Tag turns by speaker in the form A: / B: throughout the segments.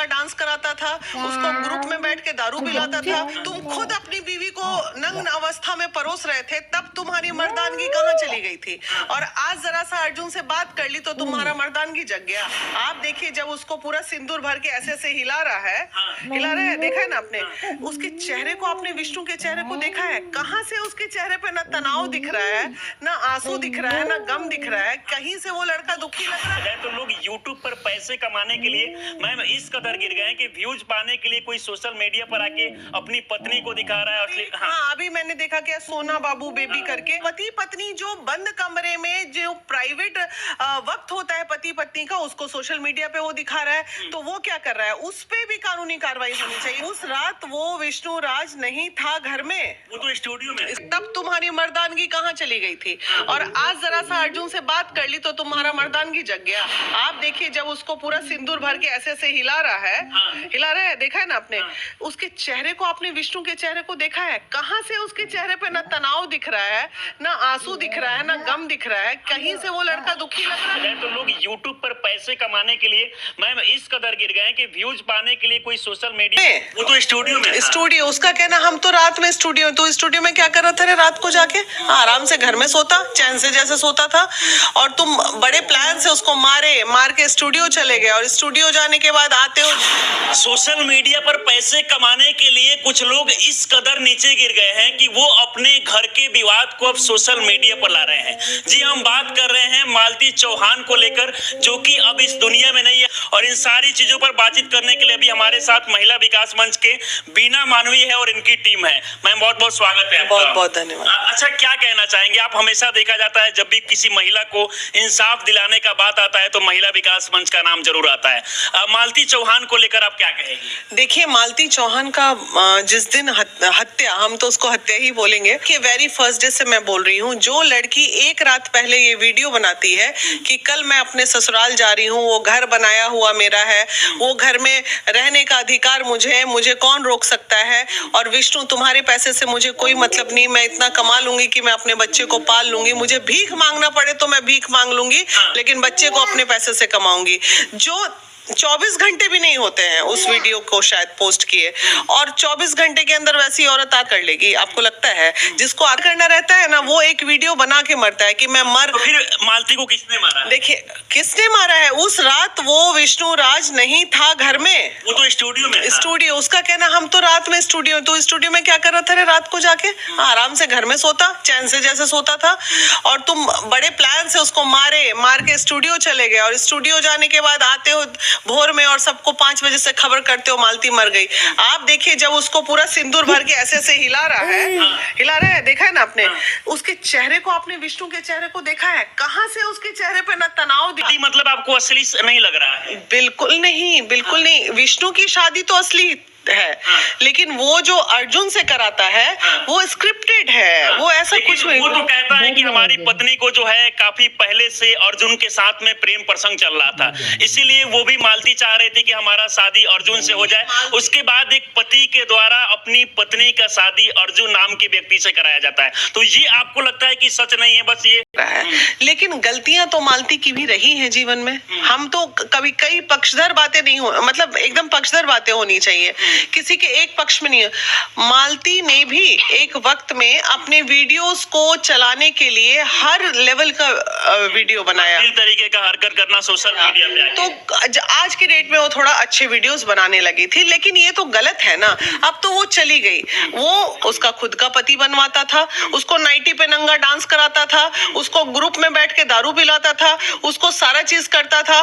A: Dance कराता था, उसको ग्रुप में बैठ के दारू पिलाता था। तुम खुद अपनी बीवी को नग्न अवस्था में परोस रहे थे, तब तुम्हारी मर्दानगी कहाँ चली गई थी? और आज जरा सा अर्जुन से बात कर ली तो तुम्हारा मर्दानगी जग गया। आप देखिए, जब उसको पूरा सिंदूर भर के ऐसे ऐसे हिला रहा है, देखा है ना आपने उसके चेहरे को? आपने विष्णु के चेहरे को देखा है? कहाँ से उसके चेहरे पे ना तनाव दिख रहा है, ना आंसू दिख रहा है, ना गम दिख रहा है, कहीं से वो लड़का दुखी लग रहा है।
B: तो लोग YouTube पर पैसे कमाने के लिए मैम इस कदर गिर गए कि व्यूज पाने के लिए कोई सोशल मीडिया पर आके अपनी पत्नी को दिखा रहा है।
A: हाँ, अभी मैंने देखा क्या, सोना बाबू बेबी करके पति पत्नी जो बंद कमरे में जो प्राइवेट वक्त होता है पति पत्नी का, उसको सोशल मीडिया पे वो दिखा रहा है। तो वो क्या कर रहा है? उस पे भी कानूनी कार्रवाई होनी चाहिए। उस रात वो विष्णु राज नहीं था घर में,
B: वो तो स्टूडियो में।
A: तब तुम्हारी मर्दानगी कहाँ चली गई थी? और आज जरा सा अर्जुन से बात कर ली तो तुम्हारा मर्दानगी जग गया। आप देखिए, जब उसको पूरा सिंदूर भर के ऐसे ऐसे हिला रहा है, देखा है ना आपने उसके चेहरे को? आपने विष्णु के चेहरे को देखा है? कहाँ से उसके चेहरे पे ना तनाव दिख रहा है, ना आंसू दिख रहा है, ना गम दिख रहा है, कहीं से वो लड़का दुखी लग रहा है।
B: तो लोग YouTube पर पैसे कमाने के लिए मैम इस कदर गिर गए कि व्यूज पाने के लिए कोई सोशल मीडिया, वो तो स्टूडियो में।
A: स्टूडियो, उसका कहना हम तो रात में स्टूडियो, तो स्टूडियो में क्या कर रहा था रे? रात को जाके आराम से घर में सोता, चैन से जैसे सोता था। और तुम बड़े प्लान से उसको मार के स्टूडियो चले गए, और स्टूडियो जाने के बाद आते हो।
B: सोशल मीडिया पर पैसे कमाने के लिए कुछ लोग इस कदर नीचे गिर गए हैं कि वो अपने घर के विवाद को अब सोशल मीडिया पर ला रहे हैं। जी, हम बात कर रहे हैं मालती चौहान को लेकर, जो कि अब इस दुनिया में नहीं है। और इन सारी चीजों पर बातचीत करने के लिए अभी हमारे साथ महिला विकास मंच के बीना मानवी है और इनकी टीम है। मैम, बहुत बहुत स्वागत है।
A: बहुत बहुत धन्यवाद।
B: अच्छा, क्या कहना चाहेंगे आप? हमेशा देखा जाता है जब भी किसी महिला को इंसाफ दिलाने का बात आता है तो महिला विकास मंच का नाम जरूर आता है। मालती चौहान को लेकर आप क्या कहेंगी?
A: देखिए, मालती चौहान का जिस दिन हत्या, हम तो उसको हत्या ही बोलेंगे, कि वेरी फर्स्ट डे से मैं बोल रही हूँ, जो लड़की एक रात पहले ये वीडियो बनाती है कि कल मैं अपने ससुराल जा रही हूँ, वो घर बनाया हुआ मेरा है, वो घर में रहने का अधिकार मुझे है, मुझे कौन रोक सकता है, और विष्णु तुम्हारे पैसे से मुझे कोई मतलब नहीं, मैं इतना कमा लूंगी कि मैं अपने बच्चे को पाल लूंगी, मुझे भीख मांगना पड़े तो मैं भीख मांग लूंगी, लेकिन बच्चे को अपने पैसे से कमाऊंगी। जो 24 घंटे भी नहीं होते हैं उस वीडियो को शायद पोस्ट किए, और 24 घंटे के अंदर वैसी औरत आ कर लेगी? आपको लगता है? जिसको आ करना रहता है ना, वो एक वीडियो बना के मरता है कि मैं मर।
B: तो फिर मालती को किसने मारा?
A: देखिए, किसने मारा है? उस रात वो विष्णु राज नहीं था घर में,
B: वो तो स्टूडियो में।
A: स्टूडियो, उसका कहना हम तो रात में स्टूडियो, तो स्टूडियो में क्या कर रहा था रे? रात को जाके आराम से घर में सोता, चैन से जैसे सोता था। और तुम बड़े प्लान से उसको मार के स्टूडियो चले गए, और स्टूडियो जाने के बाद आते हो भोर में और सबको 5 बजे से खबर करते हो मालती मर गई। आप देखिए, जब उसको पूरा सिंदूर भर के ऐसे ऐसे हिला रहा है, देखा है ना आपने उसके चेहरे को? आपने विष्णु के चेहरे को देखा है? कहाँ से उसके चेहरे पे ना तनाव
B: मतलब आपको असली नहीं लग रहा है?
A: बिल्कुल नहीं, बिल्कुल नहीं। विष्णु की शादी तो असली है, लेकिन वो जो अर्जुन से कराता है वो स्क्रिप्टेड है, वो ऐसा कुछ नहीं।
B: वो तो कहता है कि हमारी पत्नी को जो है काफी पहले से अर्जुन के साथ में प्रेम प्रसंग चल रहा था, इसीलिए वो भी मालती चाह रही थी कि हमारा शादी अर्जुन से हो जाए। उसके बाद एक पति के द्वारा अपनी पत्नी का शादी अर्जुन नाम के व्यक्ति से कराया जाता है। तो ये आपको लगता है कि सच नहीं है? बस ये
A: है, लेकिन गलतियां तो मालती की भी रही हैं जीवन में। हम तो कभी कई पक्षधर बातें नहीं हो, मतलब एकदम पक्षधर बातें होनी चाहिए, किसी के एक पक्ष में नहीं। मालती ने भी एक वक्त में अपने वीडियोस को चलाने के लिए हर लेवल का वीडियो बनाया,
B: इस तरीके का हरकत करना सोशल मीडिया पे।
A: तो आज के डेट में वो थोड़ा अच्छे वीडियोस बनाने लगी थी, लेकिन ये तो गलत है ना। अब तो वो चली गई, वो उसका खुद का पति बनवाता था, उसको नाइटी पे नंगा डांस कराता था, उसको ग्रुप में बैठ के दारू पिलाता था, उसको सारा चीज करता था,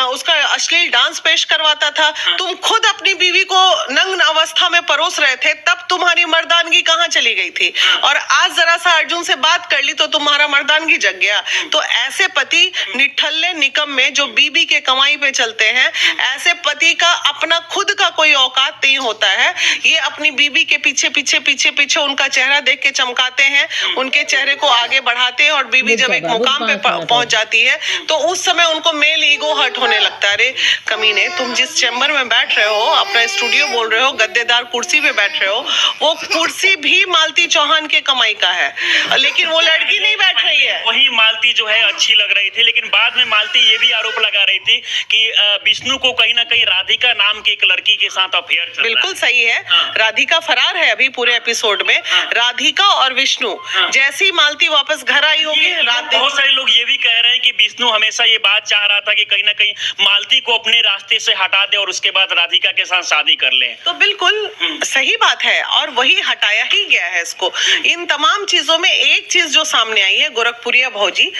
A: उसका अश्लील डांस पेश करवाता था। तुम खुद अपनी बीवी को नग्न अवस्था में परोस रहे थे, तब तुम्हारी मर्दानगी कहाँ चली गई थी? और आज जरा सा अर्जुन से बात कर ली तो तुम्हारा मर्दानगी जग गया। तो ऐसे पति निठल्ले निकम्मे जो बीबी के कमाई पे चलते हैं, ऐसे पति का अपना खुद का कोई औकात नहीं होता है। ये अपनी बीबी के पीछे पीछे पीछे पीछे उनका चेहरा देख के चमकाते हैं, उनके चेहरे को आगे बढ़ाते हैं, और बीबी जब एक मुकाम पे पहुंच जाती है तो उस समय उनको मेल ईगो हर्ट होने लगता है। अरे कमीने, तुम जिस चैम्बर में बैठ रहे हो, अपना स्टूडियो बोल रहे हो, गद्देदार कुर्सी पे बैठ रहे हो, वो कुर्सी भी मालती चौहान के कमाई का है, लेकिन वो लड़की नहीं बैठ रही है।
B: वही मालती जो है अच्छी लग रही थी, लेकिन बाद में मालती ये भी आरोप लगा रही थी कि विष्णु को कहीं ना कहीं कहीं राधिका नाम की एक लड़की के साथ अफेयर चल रहा है।
A: बिल्कुल सही है।
B: हाँ।
A: राधिका फरार है अभी पूरे एपिसोड में। राधिका और विष्णु जैसे ही मालती वापस घर आई होगी,
B: बहुत सारे लोग ये भी कह रहे हैं कि विष्णु हमेशा ये बात चाह रहा था कि कहीं ना कहीं मालती को अपने रास्ते से हटा दे और उसके बाद राधिका के साथ शादी कर ले।
A: तो बिल्कुल सही बात है और वही हटाया ही गया है इसको। इन तमाम चीजों में एक चीज जो सामने आई है, गोरखपुरिया भौजी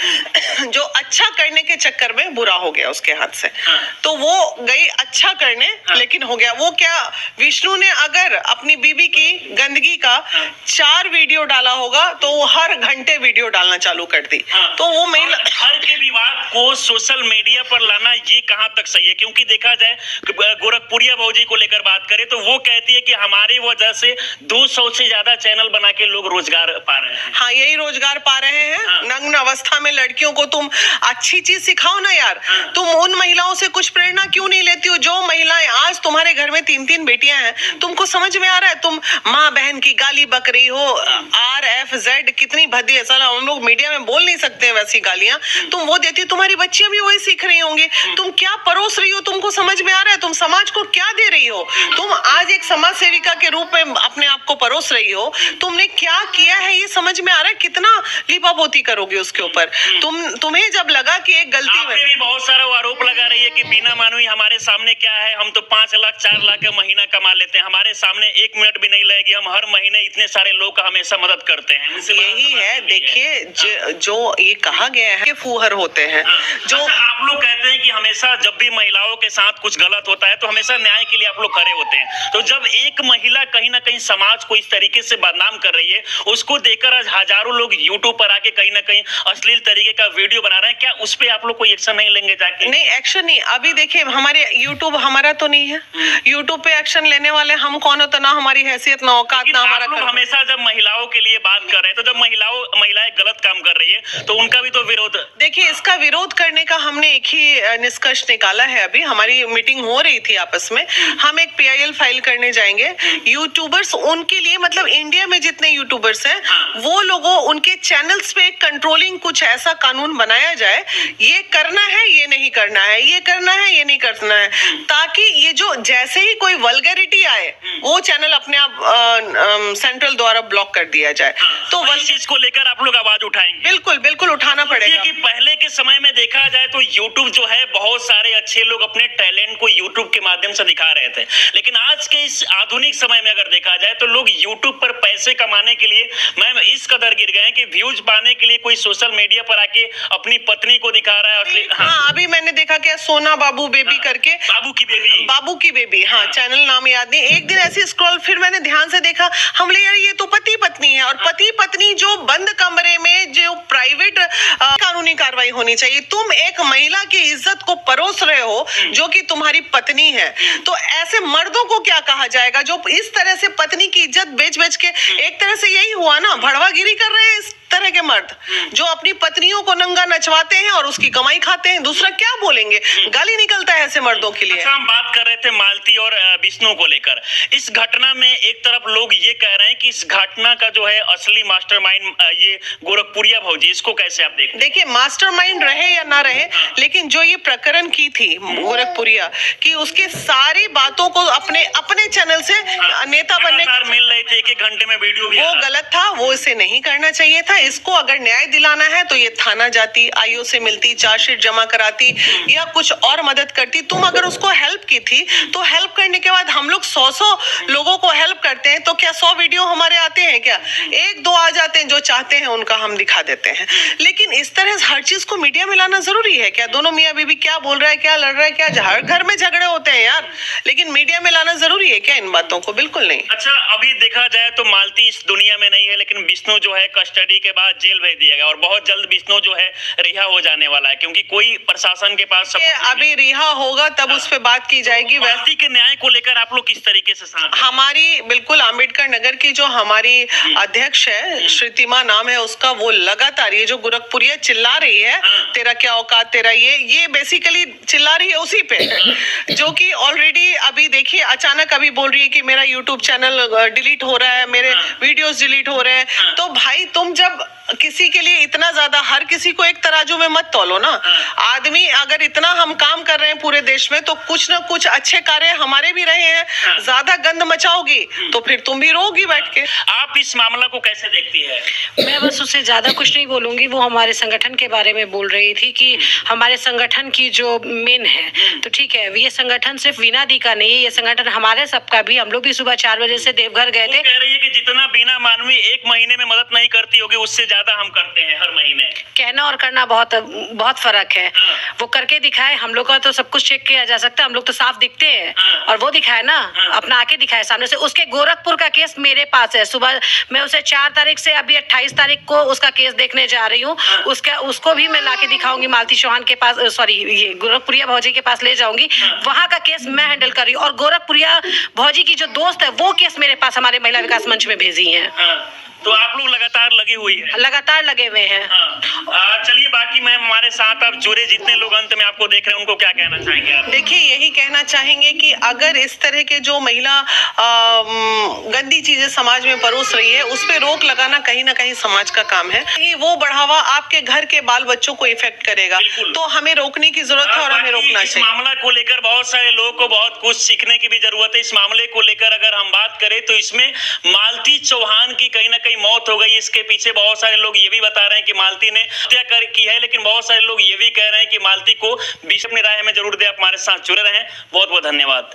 A: जो अच्छा करने के चक्कर में बुरा हो गया उसके हाथ से। तो वो गई अच्छा करने, लेकिन हो गया वो क्या, विष्णु ने अगर अपनी बीबी की गंदगी का 4 वीडियो डाला होगा तो वो हर घंटे वीडियो डालना चालू कर दी। तो वो महिला
B: घर के विवाद को सोशल मीडिया पर लाना ये कहां तक सही है? क्योंकि देखा जाए गोरखपुरिया भौजी को लेकर बात करें तो वो कहती है कि हमारी वजह से 200 से ज्यादा चैनल बना के लोग रोजगार पा रहे हैं।
A: हाँ, यही रोजगार पा रहे हैं। नग्न अवस्था में लड़कियों को तुम अच्छी चीज सिखाओ ना यार। तुम उन महिलाओं से कुछ प्रेरणा क्यों नहीं लेती हो जो महिलाएं आज तुम्हारे घर में 3-3 बेटियां हैं? तुमको समझ में आ रहा है? तुम माँ बहन की गाली बक रही हो, RFZ कितनी भद्दी है साला, हम लोग मीडिया में बोल नहीं सकते हैं वैसी गालियां। तुम वो देती, तुम्हारी बच्चियां भी वही सीख रही होंगी। तुम क्या परोस रही हो तुमको समझ में आ रहा है? तुम समाज को क्या दे रही हो? तुम आज एक समाज सेविका के रूप में अपने आप को परोस रही हो। तुमने क्या किया है ये समझ में आ रहा है? कितना लिपापोती करोगे उसके ऊपर? तुम्हें जब लगा कि एक गलती में
B: भी बहुत सारा आरोप लगा रही है कि बीना मानुई हमारे सामने क्या है, हम तो 5 लाख 4 लाख का महीना कमा लेते हैं, हमारे सामने 1 मिनट भी नहीं लगेगी, हम हर महीने इतने सारे लोग का हमेशा मदद करते हैं।
A: यही है, देखिए जो ये कहा गया है कि फूहर होते हैं जो
B: आप लोग कहते हैं कि हमेशा जब भी महिलाओं के साथ कुछ गलत होता है तो हमेशा न्याय के लिए आप लोग खड़े होते हैं। तो जब एक महिला कहीं ना कहीं समाज को इस तरीके से बदनाम कर रही है, उसको देखकर आज हजारों लोग यूट्यूब पर आके कहीं ना कहीं अश्लील तरीके का वीडियो बना रहे हैं, क्या उस पे आप लोग कोई एक्शन नहीं लेंगे जाके?
A: नहीं, एक्शन नहीं। अभी देखिए हमारे यूट्यूब हमारा तो नहीं है, यूट्यूब पे एक्शन लेने वाले हम कौन होता, ना हमारी हैसियत ना औकात ना हमारा।
B: हमेशा जब महिलाओं के लिए बात कर रहे हैं तो जब महिलाएं गलत काम कर रही है तो उनका भी तो विरोध।
A: देखिए इसका विरोध करने का हमने एक ही निष्कर्ष निकाला है। अभी हमारी मीटिंग हो रही थी आपस में, हम एक PIL फाइल करने जाएंगे। यूट्यूबर्स उनके लिए, मतलब इंडिया में जितने यूट्यूबर्स हैं वो लोगों उनके चैनल्स पे कंट्रोलिंग कुछ ऐसा कानून बनाया जाए, ये करना है ये नहीं करना है, ये करना है ये नहीं करना है, ताकि ये जो जैसे ही कोई वल्गैरिटी आए वो चैनल अपने आप सेंट्रल द्वारा ब्लॉक कर दिया जाए। तो
B: इस चीज को लेकर आप लोग आवाज उठाएंगे?
A: बिल्कुल बिल्कुल उठाना पड़ेगा।
B: कि पहले के समय में देखा जाए तो YouTube जो है बहुत सारे अच्छे लोग अपने टैलेंट को YouTube के माध्यम से दिखा रहे थे, लेकिन आज के इस आधुनिक समय में अगर देखा जाए तो लोग YouTube पर पैसे कमाने के लिए मैम इस कदर गिर गए हैं कि व्यूज पाने के लिए कोई सोशल मीडिया पर आके अपनी पत्नी को दिखा रहा है।
A: हाँ, अभी मैंने देखा क्या, सोना बाबू बेबी करके, बाबू की बेबी, हाँ चैनल नाम याद नहीं। एक दिन ऐसे स्क्रॉल, फिर मैंने ध्यान से देखा, हम ले यार ये तो पति पत्नी है, और पति पत्नी जो बंद कमरे में जो प्राइवेट कानूनी कार्रवाई होनी चाहिए, तुम एक महिला की इज्जत को परोस रहे हो जो कि तुम्हारी पत्नी है। तो ऐसे मर्दों को क्या कहा जाएगा जो इस तरह से पत्नी की इज्जत बेच बेच के, एक तरह से यही हुआ ना, भड़वागिरी कर रहे हैं इस तरह के मर्द जो अपनी पत्नियों को नंगा नचवाते हैं और उसकी कमाई खाते हैं। दूसरा क्या बोलेंगे, गाली निकलता है ऐसे मर्दों के लिए।
B: अच्छा, हम बात कर रहे थे मालती और विष्णु को लेकर। इस घटना में एक तरफ लोग ये कह रहे हैं कि इस घटना का जो है असली मास्टरमाइंड ये गोरखपुरिया भौजी, इसको कैसे आप देखते हैं?
A: देखिए मास्टरमाइंड रहे या ना रहे, लेकिन जो ये प्रकरण की थी गोरखपुरिया की, उसके सारी बातों को अपने चैनल से नेता बनने
B: मिल रही थी, 1 घंटे में वीडियो भी,
A: वो गलत था, वो इसे नहीं करना चाहिए था। इसको अगर न्याय दिलाना है तो ये थाना जाती, आईओ से मिलती, चार्जशीट जमा कराती या कुछ और मदद करती। तुम अगर उसको हेल्प की थी तो हेल्प करने के बाद हम लोग 100 लोगों को हेल्प करते हैं तो क्या 100 वीडियो हमारे आते हैं? क्या 1-2 आ जाते हैं जो चाहते हैं उनका हम दिखा देते हैं। लेकिन इस तरह हर चीज को मीडिया में लाना जरूरी है क्या? दोनों मियां बीवी क्या बोल रहा है, क्या लड़ रहा है, क्या हर घर में झगड़े होते हैं यार, लेकिन मीडिया में लाना जरूरी है क्या इन बातों को? बिल्कुल नहीं।
B: अच्छा, अभी देखा जाए तो मालती इस दुनिया में नहीं है, लेकिन विष्णु जो है कस्टडी के बाद जेल भेज दिया गया और बहुत जल्द विष्णु जो है रिहा हो जाने वाला है, क्योंकि कोई प्रशासन के पास
A: अभी रिहा होगा तब उस पर बात की जाएगी।
B: मालती के न्याय को लेकर आप लोग किस तरीके से साथ?
A: हमारी बिल्कुल अम्बेडकर नगर की जो हमारी अध्यक्ष है, श्रुतिमा नाम है उसका, वो लगातार ये जो गोरखपुरिया चिल्ला रही है तेरा क्या औकात, तेरा ये बेसिकली चिल्ला रही है उसी पे, जो कि ऑलरेडी अभी देखिए अचानक अभी बोल रही है कि मेरा यूट्यूब चैनल डिलीट हो रहा है, मेरे वीडियोस डिलीट हो रहे हैं। तो भाई तुम जब किसी के लिए इतना ज्यादा, हर किसी को एक तराजू में मत तौलो ना। आदमी अगर इतना हम काम कर रहे हैं पूरे देश में, तो कुछ ना कुछ अच्छे कार्य हमारे भी रहे हैं। ज्यादा गंद मचाओगी तो फिर तुम भी रोगी बैठ के।
B: आप इस मामला को कैसे देखती है?
C: मैं बस उससे ज्यादा कुछ नहीं बोलूंगी। वो हमारे संगठन के बारे में बोल रही थी कि हमारे संगठन की जो मेन है, तो ठीक है, ये संगठन सिर्फ वीना दी का नहीं है, ये संगठन हमारे सबका भी। हम लोग भी सुबह 4 बजे से देवघर गए
B: वो
C: थे।
B: कह रही है कि जितना बीना मानवी एक महीने में मदद नहीं करती होगी, उससे ज्यादा हम करते हैं हर महीने।
C: कहना और करना बहुत बहुत फर्क है। वो करके दिखाए। हम लोग का तो सब कुछ चेक किया जा सकता है, हम लोग तो साफ दिखते हैं। और वो दिखाए ना, अपना आके दिखाए सामने से। उसके गोरखपुर का केस मेरे पास है। सुबह मैं उसे 4 तारीख से अभी 28 तारीख को उसका केस देखने जा रही हूँ। उसको भी मैं लाके दिखाऊंगी मालती चौहान के पास, सॉरी, ये गोरखपुरिया भौजी के पास ले जाऊंगी। वहां का केस मैं हैंडल कर रही हूँ। और गोरखपुरिया भौजी की जो दोस्त है, वो केस मेरे पास हमारे महिला विकास मंच में भेजी है।
B: तो आप लोग लगातार लगी हुई है?
C: लगातार लगे हुए हैं।
B: चलिए, बाकी मैं हमारे साथ अब जुड़े जितने लोग अंत में आपको देख रहे हैं, उनको क्या कहना चाहेंगे आप?
A: देखिए, यही कहना चाहेंगे कि अगर इस तरह के जो महिला गंदी चीजें समाज में परोस रही है, उस पे रोक लगाना कहीं ना कहीं समाज का काम है। वो बढ़ावा आपके घर के बाल बच्चों को इफेक्ट करेगा, तो हमें रोकने की जरूरत है और हमें रोकना
B: इस
A: चाहिए।
B: मामला को लेकर बहुत सारे लोगों को बहुत कुछ सीखने की भी जरूरत है। इस मामले को लेकर अगर हम बात करें तो इसमें मालती चौहान की कहीं ना कहीं मौत हो गई। इसके पीछे बहुत सारे लोग ये भी बता रहे हैं कि मालती ने हत्या की है, लेकिन बहुत सारे लोग ये भी कह रहे हैं कि मालती को बीच अपनी राय हमें जरूर दे। आप हमारे साथ जुड़े रहें। बहुत बहुत धन्यवाद।